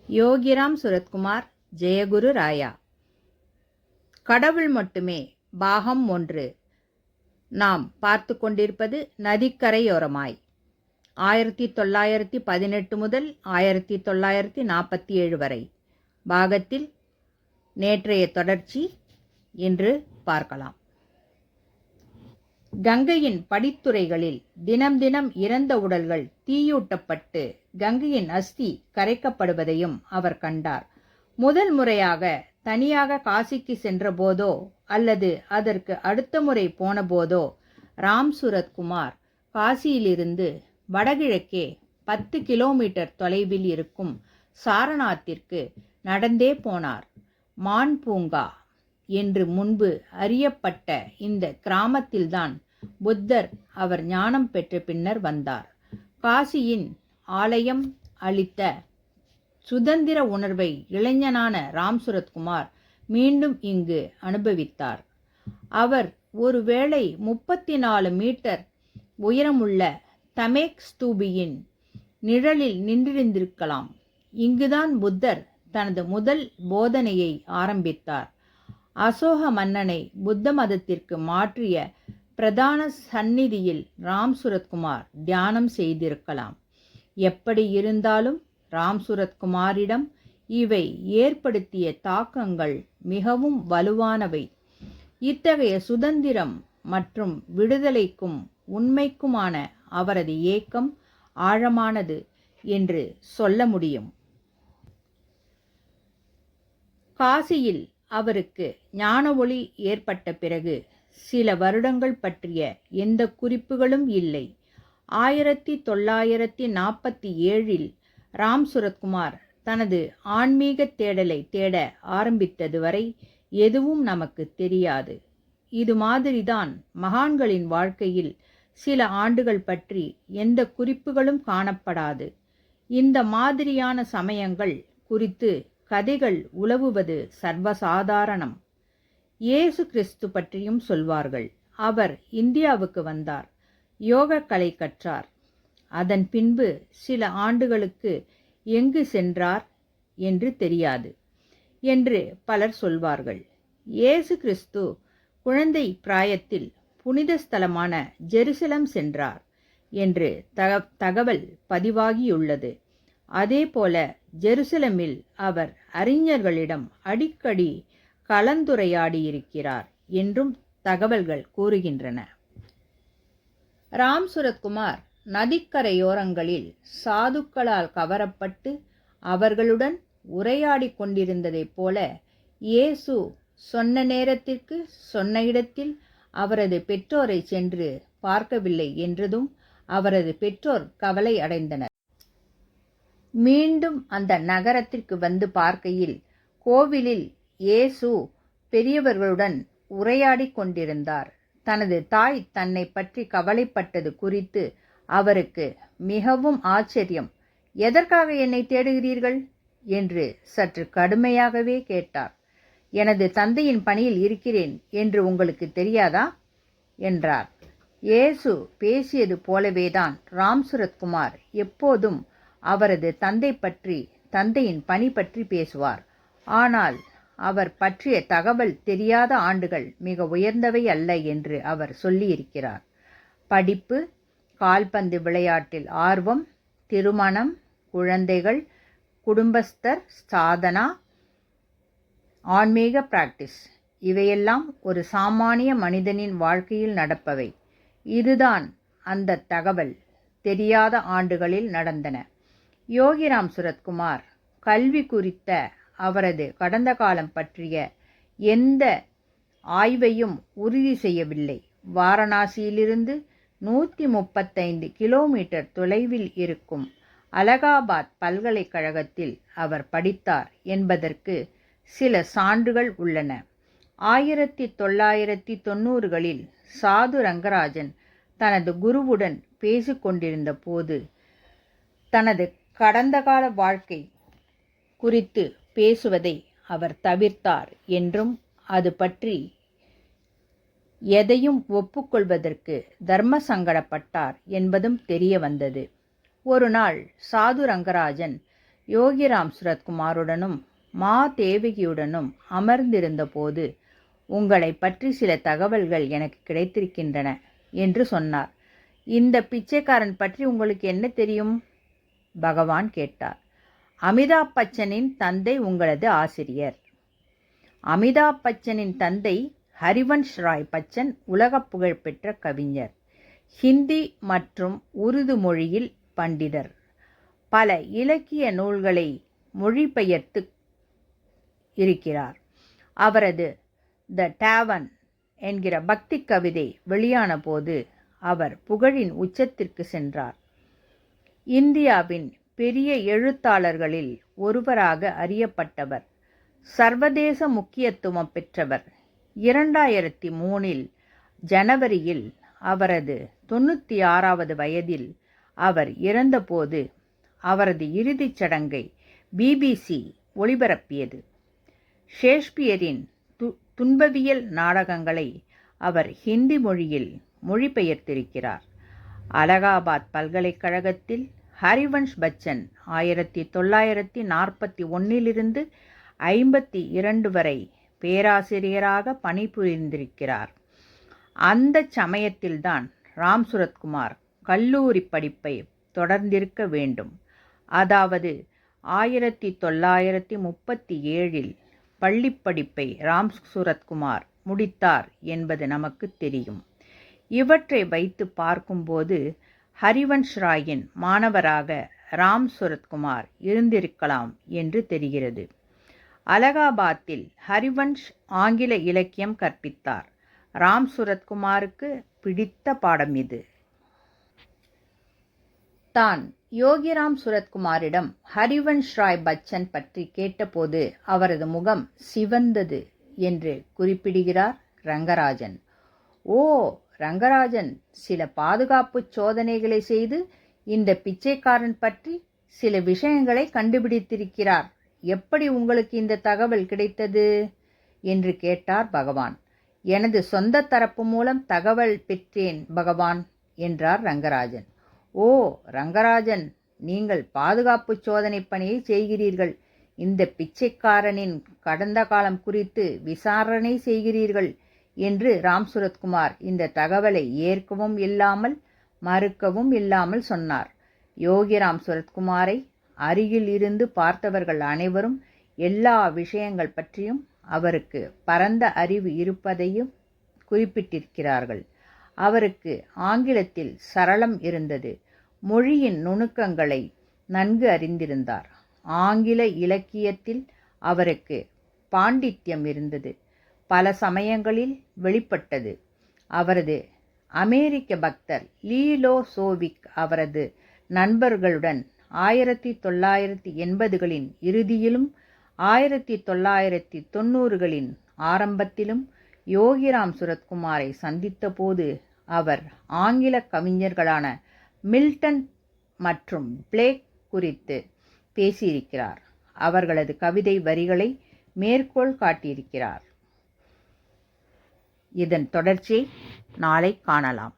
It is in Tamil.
யோகிராம் சுரத்குமார், ஜெயகுரு ராயா. கடவுள் மட்டுமே பாகம் 1. நாம் பார்த்து கொண்டிருப்பது நதிக்கரையோரமாய். 1918 முதல் 1947 வரை பாகத்தில் நேற்றைய தொடர்ச்சி இன்று பார்க்கலாம். கங்கையின் படித்துறைகளில் தினம் தினம் இறந்த உடல்கள் தீயூட்டப்பட்டு கங்கையின் அஸ்தி கரைக்கப்படுவதையும் அவர் கண்டார். முதல் முறையாக தனியாக காசிக்கு சென்றபோதோ அல்லது அதற்கு அடுத்த முறை போனபோதோ ராம் சுரத்குமார் காசியிலிருந்து வடகிழக்கே 10 கிலோமீட்டர் தொலைவில் இருக்கும் சாரநாத்திற்கு நடந்தே போனார். மான் பூங்கா என்று முன்பு அறியப்பட்ட இந்த கிராமத்தில்தான் புத்தர் அவர் ஞானம் பெற்ற பின்னர் வந்தார். காசியின் ஆலயம் அளித்த சுதந்திர உணர்வை இளைஞனான ராம் சுரத்குமார் மீண்டும் இங்கு அனுபவித்தார். அவர் ஒருவேளை 34 மீட்டர் உயரமுள்ள தமேக் ஸ்தூபியின் நிழலில் நின்றிருந்திருக்கலாம். இங்குதான் புத்தர் தனது முதல் போதனையை ஆரம்பித்தார். அசோக மன்னனை புத்த மதத்திற்கு மாற்றிய பிரதான சந்நிதியில் ராம் சுரத்குமார் தியானம் செய்திருக்கலாம். எப்படி இருந்தாலும் ராம் சுரத்குமாரிடம் இவை ஏற்படுத்திய தாக்கங்கள் மிகவும் வலுவானவை. இத்தகைய சுதந்திரம் மற்றும் விடுதலைக்கும் உண்மைக்குமான அவரது ஏக்கம் ஆழமானது என்று சொல்ல முடியும். காசியில் அவருக்கு ஞான ஒளி ஏற்பட்ட பிறகு சில வருடங்கள் பற்றிய எந்த குறிப்புகளும் இல்லை. 1947 ராம் சுரத்குமார் தனது ஆன்மீக தேடலை தேட ஆரம்பித்தது வரை எதுவும் நமக்கு தெரியாது. இது மாதிரிதான் மகான்களின் வாழ்க்கையில் சில ஆண்டுகள் பற்றி எந்த குறிப்புகளும் காணப்படாது. இந்த மாதிரியான சமயங்கள் குறித்து கதைகள் உலவுவது சர்வசாதாரணம். இயேசு கிறிஸ்து பற்றியும் சொல்வார்கள். அவர் இந்தியாவுக்கு வந்தார், யோக கலை கற்றார். அதன் பின்பு சில ஆண்டுகளுக்கு எங்கு சென்றார் என்று தெரியாது என்று பலர் சொல்வார்கள். இயேசு கிறிஸ்து குழந்தை பிராயத்தில் புனித ஸ்தலமான ஜெருசலம் சென்றார் என்று தகவல் பதிவாகியுள்ளது. அதேபோல ஜெருசலமில் அவர் அறிஞர்களிடம் அடிக்கடி கலந்துரையாடியிருக்கிறார் என்றும் தகவல்கள் கூறுகின்றன. ராம் சுரத்குமார் நதிக்கரையோரங்களில் சாதுக்களால் கவரப்பட்டு அவர்களுடன் உரையாடி கொண்டிருந்ததைப் போல இயேசு சொன்ன நேரத்திற்கு சொன்ன இடத்தில் அவரது பெற்றோரை சென்று பார்க்கவில்லை என்றதும் அவரது பெற்றோர் கவலை அடைந்தனர். மீண்டும் அந்த நகரத்திற்கு வந்து பார்க்கையில் கோவிலில் இயேசு பெரியவர்களுடன் உரையாடி கொண்டிருந்தார். தனது தாய் தன்னை பற்றி கவலைப்பட்டது குறித்து அவருக்கு மிகவும் ஆச்சரியம். எதற்காக என்னை தேடுகிறீர்கள் என்று சற்று கடுமையாகவே கேட்டார். எனது தந்தையின் பணியில் இருக்கிறேன் என்று உங்களுக்கு தெரியாதா என்றார். இயேசு பேசியது போலவேதான் ராம் சுரத்குமார் எப்போதும் அவரது தந்தை பற்றி, தந்தையின் பணி பற்றி பேசுவார். ஆனால் அவர் பற்றிய தகவல் தெரியாத ஆண்டுகள் மிக உயர்ந்தவை அல்ல என்று அவர் சொல்லியிருக்கிறார். படிப்பு, கால்பந்து விளையாட்டில் ஆர்வம், திருமணம், குழந்தைகள், குடும்பஸ்தர், சாதனா, ஆன்மீக பிராக்டிஸ், இவையெல்லாம் ஒரு சாமானிய மனிதனின் வாழ்க்கையில் நடப்பவை. இதுதான் அந்த தகவல் தெரியாத ஆண்டுகளில் நடந்தன. யோகிராம் சுரத்குமார் கல்வி குறித்த அவரது கடந்த காலம் பற்றிய எந்த ஆய்வையும் உறுதி செய்யவில்லை. வாரணாசியிலிருந்து 135 கிலோமீட்டர் தொலைவில் இருக்கும் அலகாபாத் பல்கலைக்கழகத்தில் அவர் படித்தார் என்பதற்கு சில சான்றுகள் உள்ளன. 1990களில் சாது ரங்கராஜன் தனது குருவுடன் பேசிக்கொண்டிருந்த போது தனது கடந்த கால வாழ்க்கை குறித்து பேசுவதை அவர் தவிர்த்தார் என்றும் அது பற்றி எதையும் ஒப்புக்கொள்வதற்கு தர்ம சங்கடப்பட்டார் என்பதும் தெரிய வந்தது. ஒரு நாள் சாது ரங்கராஜன் யோகிராம் சுரத்குமாருடனும் மா தேவகியுடனும் அமர்ந்திருந்த போது உங்களை பற்றி சில தகவல்கள் எனக்கு கிடைத்திருக்கின்றன என்று சொன்னார். இந்த பிச்சைக்காரன் பற்றி உங்களுக்கு என்ன தெரியும்? பகவான் கேட்டார். அமிதாப் பச்சனின் தந்தை உங்களது ஆசிரியர். அமிதாப் பச்சனின் தந்தை ஹரிவன்ஷ் ராய் பச்சன் உலக புகழ்பெற்ற கவிஞர், ஹிந்தி மற்றும் உருது மொழியில் பண்டிதர். பல இலக்கிய நூல்களை மொழிபெயர்த்து இருக்கிறார். அவரது த டேவன் என்கிற பக்தி கவிதை வெளியான போது அவர் புகழின் உச்சத்திற்கு சென்றார். இந்தியாவின் பெரிய எழுத்தாளர்களில் ஒருவராக அறியப்பட்டவர். சர்வதேச முக்கியத்துவம் பெற்றவர். 2003 ஜனவரியில் அவரது 96வது வயதில் அவர் இறந்தபோது அவரது இறுதிச் சடங்கை BBC ஒளிபரப்பியது. ஷேக்ஸ்பியரின் துன்பவியல் நாடகங்களை அவர் ஹிந்தி மொழியில் மொழிபெயர்த்திருக்கிறார். அலகாபாத் பல்கலைக்கழகத்தில் ஹரிவன்ஷ் பச்சன் 1941 52 வரை பேராசிரியராக பணிபுரிந்திருக்கிறார். அந்த சமயத்தில்தான் ராம் சுரத்குமார் கல்லூரி படிப்பை தொடர்ந்திருக்க வேண்டும். அதாவது 1937 பள்ளிப்படிப்பை ராம் சுரத்குமார் முடித்தார் என்பது நமக்கு தெரியும். இவற்றை வைத்து பார்க்கும்போது ஹரிவன்ஷ் ராயின் மாணவராக ராம் சுரத்குமார் இருந்திருக்கலாம் என்று தெரிகிறது. அலகாபாத்தில் ஹரிவன்ஷ் ஆங்கில இலக்கியம் கற்பித்தார். ராம் சுரத்குமாருக்கு பிடித்த பாடம் இது. தான் யோகிராம் சுரத்குமாரிடம் ஹரிவன்ஷ் ராய் பச்சன் பற்றி கேட்டபோது அவரது முகம் சிவந்தது என்று குறிப்பிடுகிறார் ரங்கராஜன். ஓ, ரங்கராஜன் சில பாதுகாப்பு சோதனைகளை செய்து இந்த பிச்சைக்காரன் பற்றி சில விஷயங்களை கண்டுபிடித்திருக்கிறார். எப்படி உங்களுக்கு இந்த தகவல் கிடைத்தது என்று கேட்டார் பகவான். எனது சொந்த தரப்பு மூலம் தகவல் பெற்றேன் பகவான் என்றார் ரங்கராஜன். ஓ ரங்கராஜன், நீங்கள் பாதுகாப்பு சோதனை பணியை செய்கிறீர்கள். இந்த பிச்சைக்காரனின் கடந்த காலம் குறித்து விசாரணை செய்கிறீர்கள் என்று ராம் சுரத்குமார் இந்த தகவலை ஏற்கவும் இல்லாமல் மறுக்கவும் இல்லாமல் சொன்னார். யோகிராம் சுரத்குமாரை அருகில் இருந்து பார்த்தவர்கள் அனைவரும் எல்லா விஷயங்கள் பற்றியும் அவருக்கு பரந்த அறிவு இருப்பதையும் குறிப்பிட்டிருக்கிறார்கள். அவருக்கு ஆங்கிலத்தில் சரளம் இருந்தது. மொழியின் நுணுக்கங்களை நன்கு அறிந்திருந்தார். ஆங்கில இலக்கியத்தில் அவருக்கு பாண்டித்யம் இருந்தது. பல சமயங்களில் வெளிப்பட்டது. அவரது அமெரிக்க பக்தர் லீலோ சோவிக் அவரது நண்பர்களுடன் 1980களின் இறுதியிலும் 1990களின் ஆரம்பத்திலும் யோகிராம் சுரத்குமாரை சந்தித்த போது அவர் ஆங்கில கவிஞர்களான மில்டன் மற்றும் பிளேக் குறித்து பேசியிருக்கிறார். அவர்களது கவிதை வரிகளை மேற்கோள் காட்டியிருக்கிறார். இதன் தொடர்ச்சியை நாளை காணலாம்.